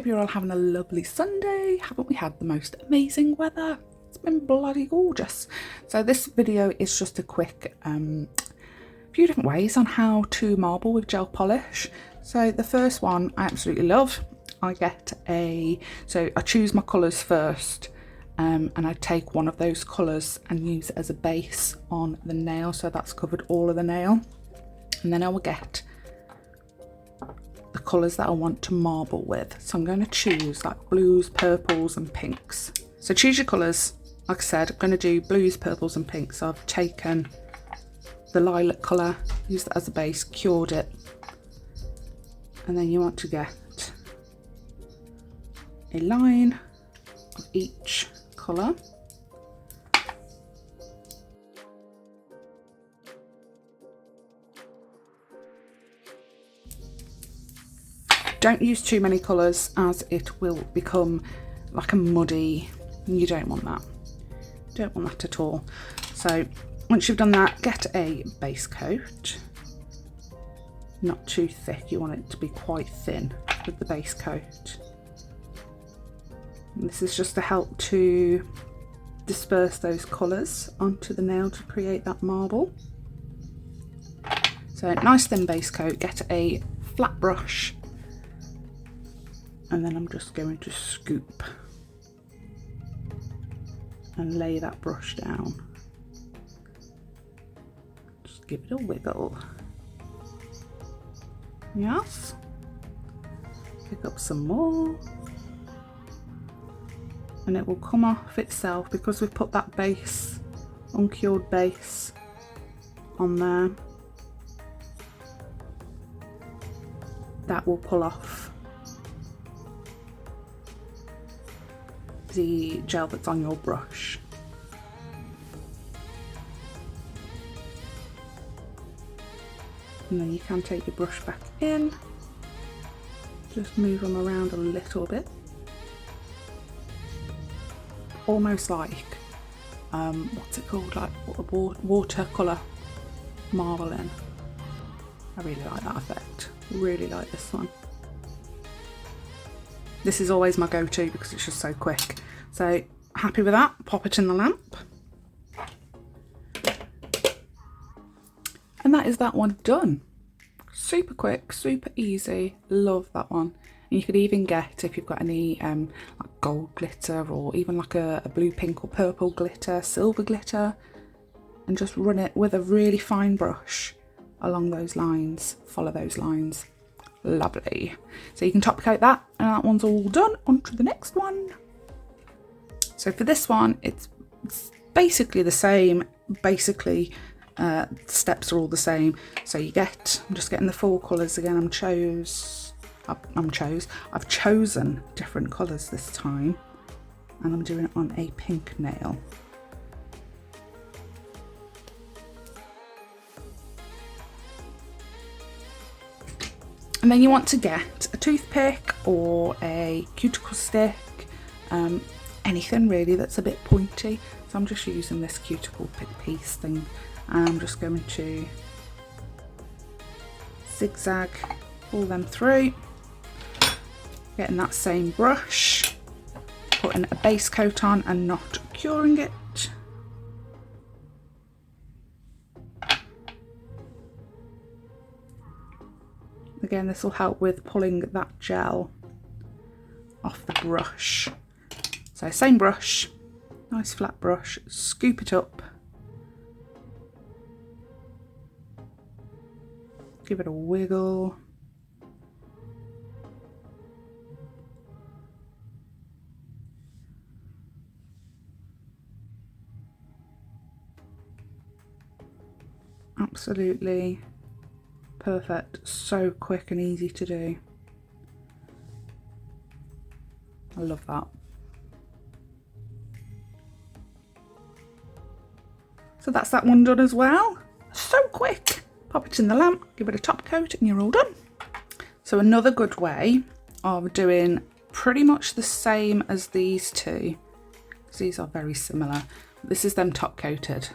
hope you're all having a lovely Sunday. Haven't we had the most amazing weather? It's been bloody gorgeous. So this video is just a quick few different ways on how to marble with gel polish. So the first one I absolutely love. So I choose my colours first, and I take one of those colours and use it as a base on the nail, so that's covered all of the nail. And then I will get the colours that I want to marble with. So I'm going to choose like blues, purples and pinks. So choose your colours. Like I said, I'm going to do blues, purples and pinks. So I've taken the lilac colour, used it as a base, cured it. And then you want to get a line of each colour. Don't use too many colours as it will become like a muddy, and you don't want that. Don't want that at all. So once you've done that, get a base coat. Not too thick, you want it to be quite thin with the base coat. And this is just to help to disperse those colours onto the nail to create that marble. So nice thin base coat, get a flat brush, and then I'm just going to scoop and lay that brush down. Just give it a wiggle. Yes. Pick up some more. And it will come off itself because we've put that base, uncured base, on there. That will pull off the gel that's on your brush. And then you can take your brush back in, just move them around a little bit. Almost like, what's it called, like watercolour marbling. I really like that effect, really like this one. This is always my go-to because it's just so quick. So happy with that, pop it in the lamp. And that is that one done. Super quick, super easy, love that one. And you could even get, if you've got any like gold glitter or even like a blue, pink or purple glitter, silver glitter, and just run it with a really fine brush along those lines, follow those lines. Lovely. So you can top coat that, and that one's all done. On to the next one. So for this one, it's basically the same. Basically, steps are all the same. So you get, I'm just getting the four colours again. I've chosen different colours this time, and I'm doing it on a pink nail. And then you want to get a toothpick or a cuticle stick, anything really that's a bit pointy. So I'm just using this cuticle pick piece thing, and I'm just going to zigzag pull them through, getting that same brush, putting a base coat on and not curing it. Again, this will help with pulling that gel off the brush. So same brush, nice flat brush, scoop it up, give it a wiggle. Absolutely perfect, so quick and easy to do. I love that. So that's that one done as well. So quick. Pop it in the lamp, give it a top coat, and you're all done. So another good way of doing pretty much the same as these two, because these are very similar. This is them top coated.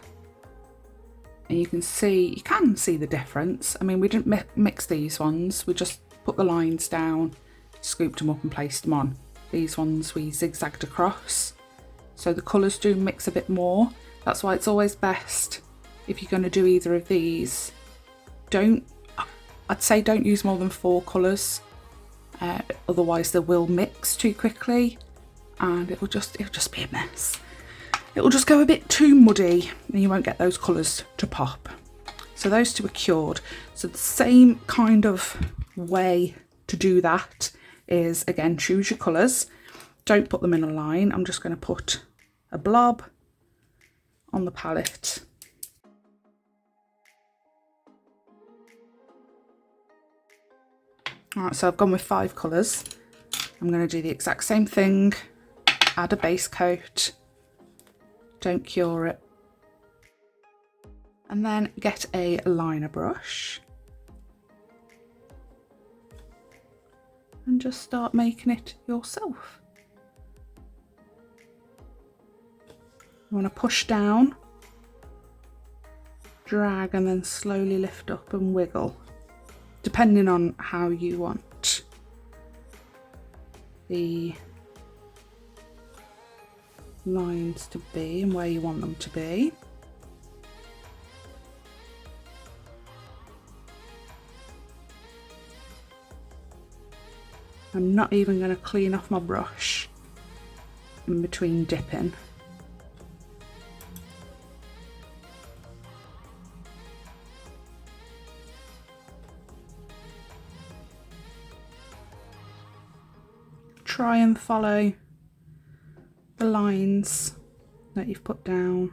And you can see the difference. I mean, we didn't mix these ones, we just put the lines down scooped them up and placed them on. These ones we zigzagged across, so the colours do mix a bit more. That's why it's always best, if you're going to do either of these, I'd say don't use more than 4 colours, otherwise they will mix too quickly and it'll just be a mess. It'll just go a bit too muddy and you won't get those colours to pop. So those two are cured. So the same kind of way to do that is, again, choose your colours. Don't put them in a line. I'm just going to put a blob on the palette. Alright, so I've gone with 5 colours. I'm going to do the exact same thing. Add a base coat. Don't cure it. And then get a liner brush. And just start making it yourself. You want to push down, drag, and then slowly lift up and wiggle, depending on how you want the lines to be and where you want them to be. I'm not even going to clean off my brush in between dipping. Try and follow the lines that you've put down.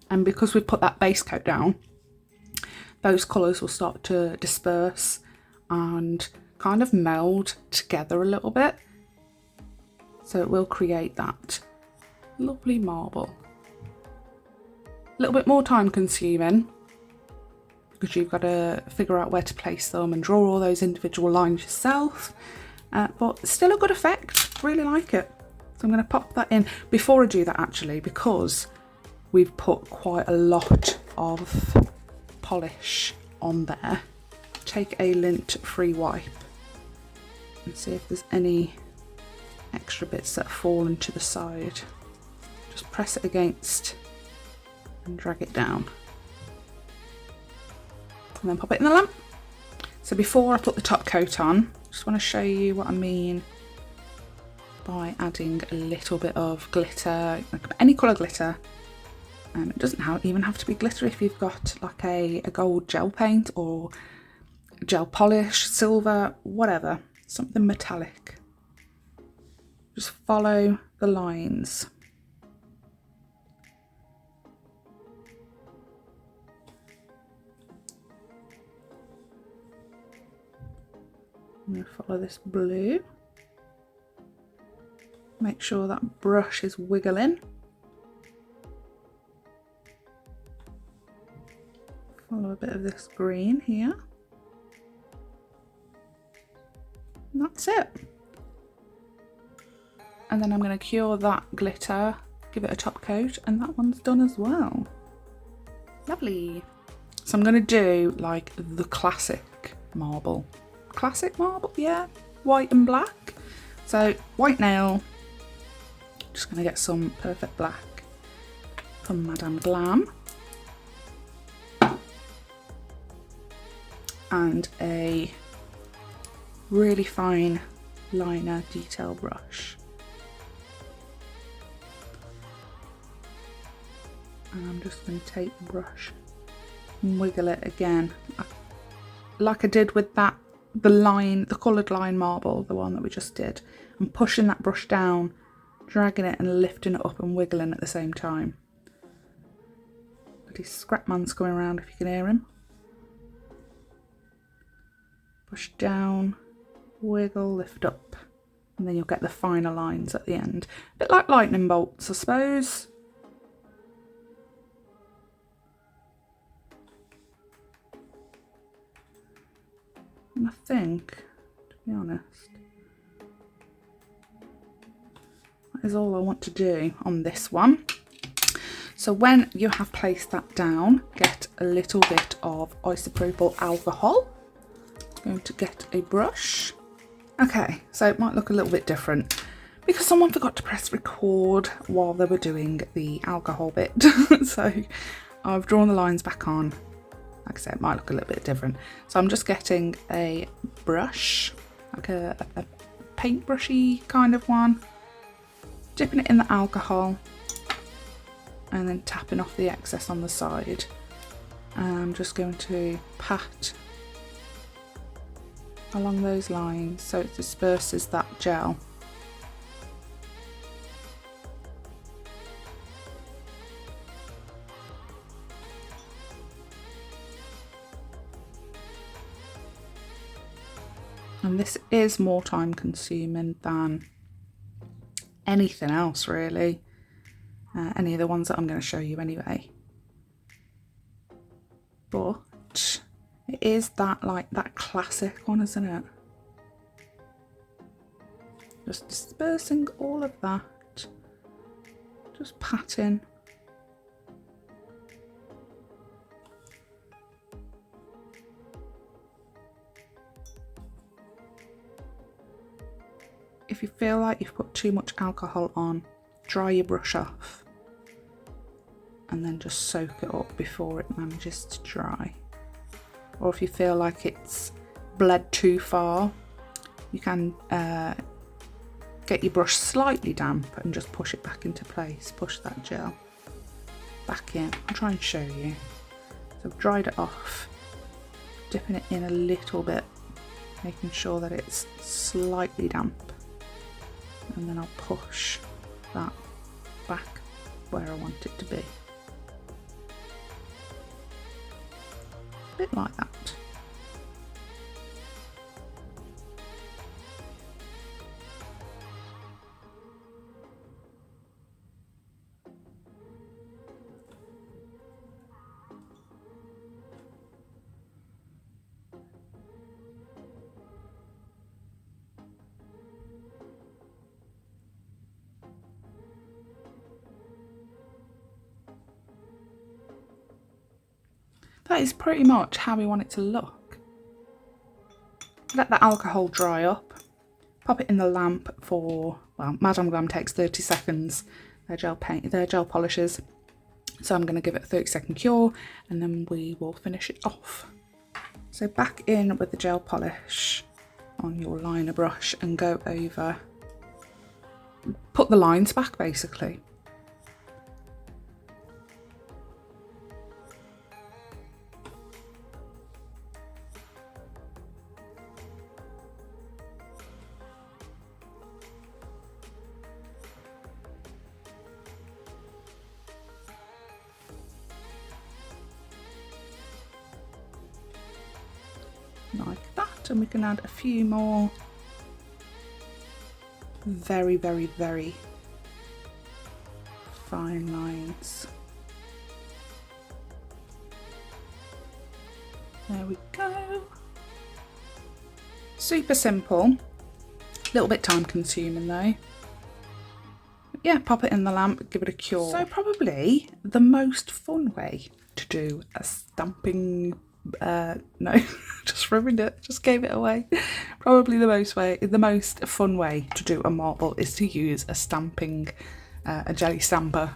And because we've put that base coat down, those colours will start to disperse and kind of meld together a little bit. So it will create that lovely marble. A little bit more time consuming because you've got to figure out where to place them and draw all those individual lines yourself. But still a good effect, really like it. So I'm going to pop that in. Before I do that actually, because we've put quite a lot of polish on there, take a lint-free wipe and see if there's any extra bits that fall into the side. Just press it against and drag it down. And then pop it in the lamp. So before I put the top coat on, just want to show you what I mean by adding a little bit of glitter, like any colour glitter. It doesn't even have to be glitter if you've got like a gold gel paint or gel polish, silver, whatever, something metallic. Just follow the lines. I'm going to follow this blue. Make sure that brush is wiggling. Follow a bit of this green here. And that's it. And then I'm going to cure that glitter, give it a top coat, and that one's done as well. Lovely. So I'm going to do like the classic marble. Classic marble, yeah. White and black. So white nail. Just going to get some Perfect Black from Madame Glam. And a really fine liner detail brush. And I'm just going to take the brush and wiggle it again, like I did with that, the coloured line marble, the one that we just did. I'm pushing that brush down, dragging it and lifting it up and wiggling at the same time. Bloody Scrapman's coming around if you can hear him. Push down, wiggle, lift up, and then you'll get the finer lines at the end. A bit like lightning bolts, I suppose. And I think, to be honest, that is all I want to do on this one. So when you have placed that down, get a little bit of isopropyl alcohol. I'm going to get a brush. Okay, so it might look a little bit different because someone forgot to press record while they were doing the alcohol bit. So I've drawn the lines back on. Like I said, it might look a little bit different. So I'm just getting a brush, like a paintbrushy kind of one, dipping it in the alcohol and then tapping off the excess on the side. I'm just going to pat along those lines so it disperses that gel. And this is more time consuming than anything else really. Any of the ones that I'm going to show you anyway. But it is that classic one, isn't it? Just dispersing all of that. Just patting. If you feel like you've put too much alcohol on, dry your brush off and then just soak it up before it manages to dry. Or if you feel like it's bled too far, you can get your brush slightly damp and just push it back into place. Push that gel back in. I'll try and show you. So I've dried it off, dipping it in a little bit, making sure that it's slightly damp. And then I'll push that back where I want it to be. A bit like that. That is pretty much how we want it to look. Let the alcohol dry up. Pop it in the lamp for, well, Madame Glam takes 30 seconds. They're gel polishes. So I'm going to give it a 30-second cure and then we will finish it off. So back in with the gel polish on your liner brush and go over, put the lines back basically. Like that, and we can add a few more very, very, very fine lines. There we go. Super simple, a little bit time consuming though. Yeah, pop it in the lamp, give it a cure. So probably the most fun way to do a stamping no, just ruined it, just gave it away. Probably the most fun way to do a marble is to use a stamping, a jelly stamper,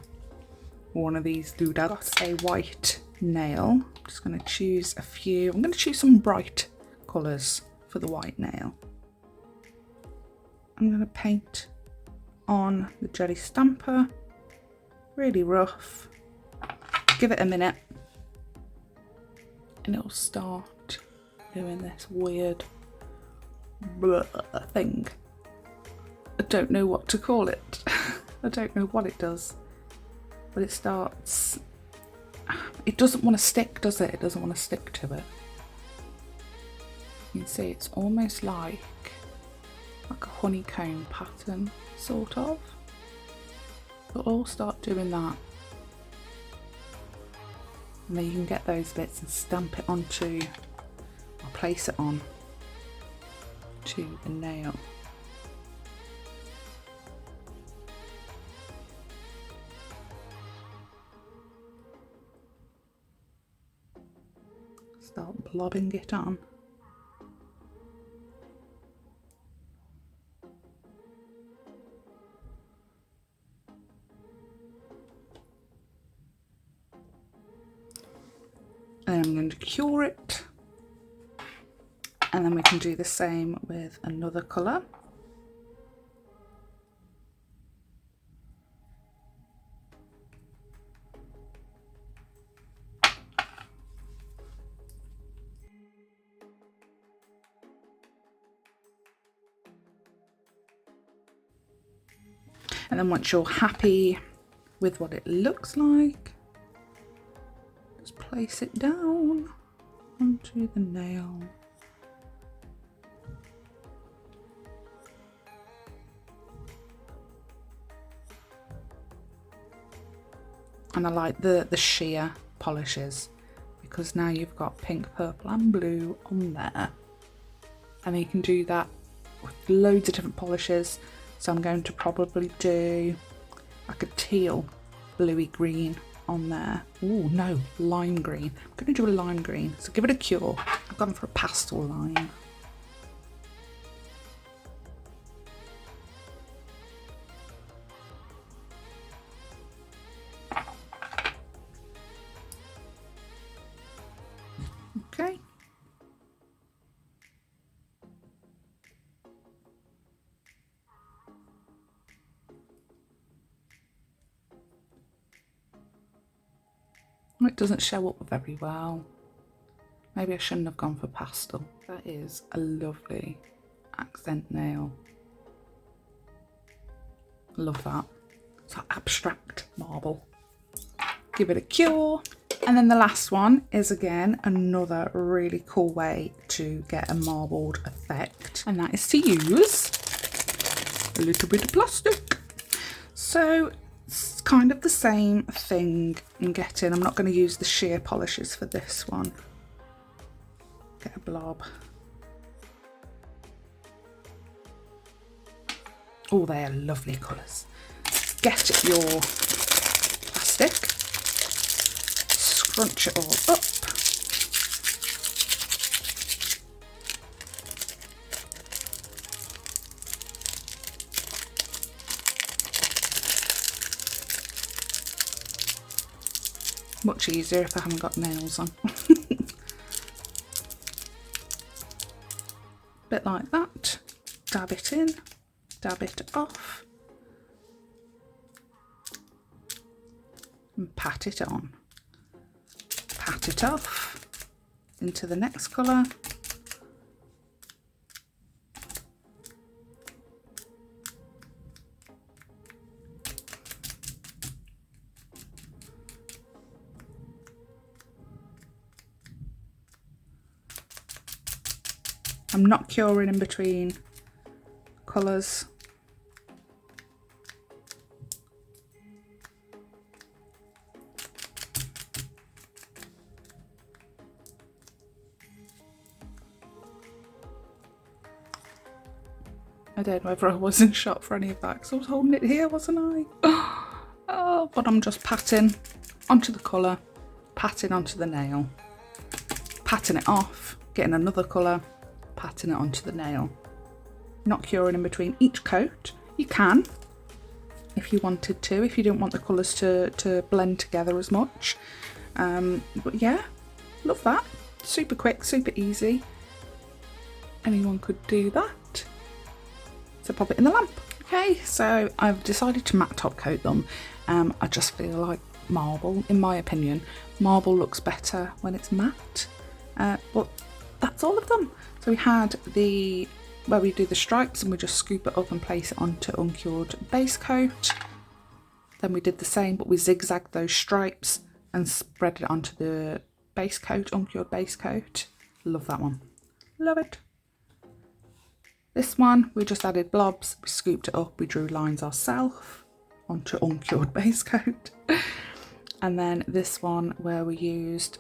one of these doodads. Got a white nail. I'm just going to choose a few. I'm going to choose some bright colours for the white nail. I'm going to paint on the jelly stamper, really rough. Give it a minute. And it'll start doing this weird thing. I don't know what to call it. I don't know what it does. But it starts... It doesn't want to stick, does it? It doesn't want to stick to it. You can see it's almost like like a honeycomb pattern, sort of. We'll all start doing that. And then you can get those bits and stamp it onto, or place it on to the nail. Start blobbing it on. And I'm going to cure it, and then we can do the same with another colour. And then once you're happy with what it looks like, just place it down onto the nail. And I like the sheer polishes, because now you've got pink, purple and blue on there. And you can do that with loads of different polishes. So I'm going to probably do like a teal bluey green on there. Oh no, lime green. I'm going to do a lime green, so give it a cure. I've gone for a pastel lime. Okay. It doesn't show up very well. Maybe I shouldn't have gone for pastel. That is a lovely accent nail. Love that. It's like abstract marble. Give it a cure. And then the last one is again another really cool way to get a marbled effect, and that is to use a little bit of plastic. So it's kind of the same thing in getting, I'm not going to use the sheer polishes for this one. Get a blob. Oh, they are lovely colours. Get your plastic, scrunch it all up. Much easier if I haven't got nails on. Bit like that. Dab it in, dab it off, and pat it on. Pat it off into the next colour. I'm not curing in between colours. I don't know whether I was in shot for any of that because I was holding it here, wasn't I? Oh, but I'm just patting onto the colour, patting onto the nail, patting it off, getting another colour, patting it onto the nail. Not curing in between each coat. You can if you wanted to, if you didn't want the colours to blend together as much. But yeah, love that. Super quick, super easy. Anyone could do that. So pop it in the lamp. Okay, so I've decided to matte top coat them. I just feel like marble, in my opinion, marble looks better when it's matte. But that's all of them. So we had the where we do the stripes and we just scoop it up and place it onto uncured base coat. Then we did the same, but we zigzagged those stripes and spread it onto the base coat, uncured base coat. Love that one. Love it. This one, we just added blobs, we scooped it up, we drew lines ourselves onto uncured base coat. And then this one where we used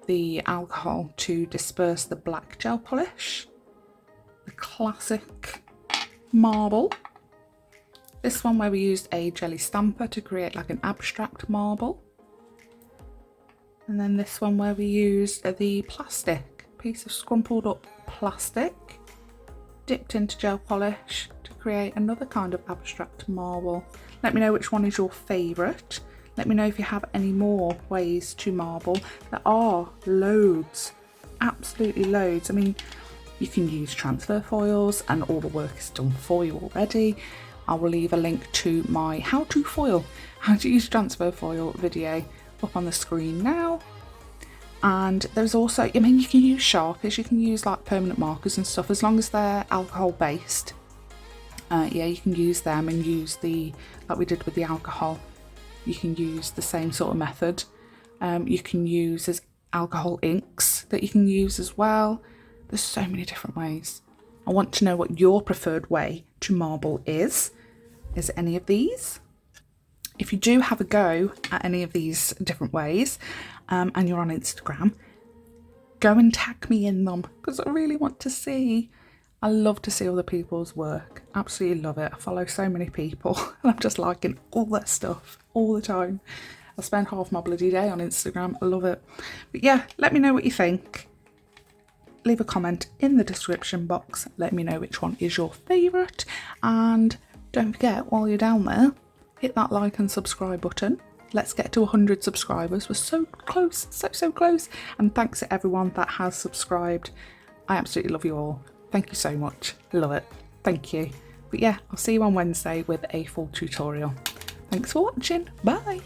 the alcohol to disperse the black gel polish, the classic marble. This one where we used a jelly stamper to create like an abstract marble. And then this one where we used the plastic, piece of scrumpled up plastic, dipped into gel polish to create another kind of abstract marble. Let me know which one is your favourite. Let me know if you have any more ways to marble. There are loads, absolutely loads. I mean, you can use transfer foils and all the work is done for you already. I will leave a link to my how to use transfer foil video up on the screen now. And there's also, I mean, you can use Sharpies, you can use like permanent markers and stuff as long as they're alcohol based. Yeah, you can use them and use like we did with the alcohol. You can use the same sort of method. You can use as alcohol inks that you can use as well. There's so many different ways. I want to know what your preferred way to marble is. Is it any of these? If you do have a go at any of these different ways and you're on Instagram, go and tag me in them because I really want to see. I love to see other people's work. Absolutely love it. I follow so many people and I'm just liking all their stuff all the time. I spend half my bloody day on Instagram. I love it. But yeah, let me know what you think. Leave a comment in the description box. Let me know which one is your favourite. And don't forget, while you're down there, hit that like and subscribe button. Let's get to 100 subscribers. We're so close, so close. And thanks to everyone that has subscribed. I absolutely love you all. Thank you so much. Love it. Thank you. But yeah, I'll see you on Wednesday with a full tutorial. Thanks for watching. Bye.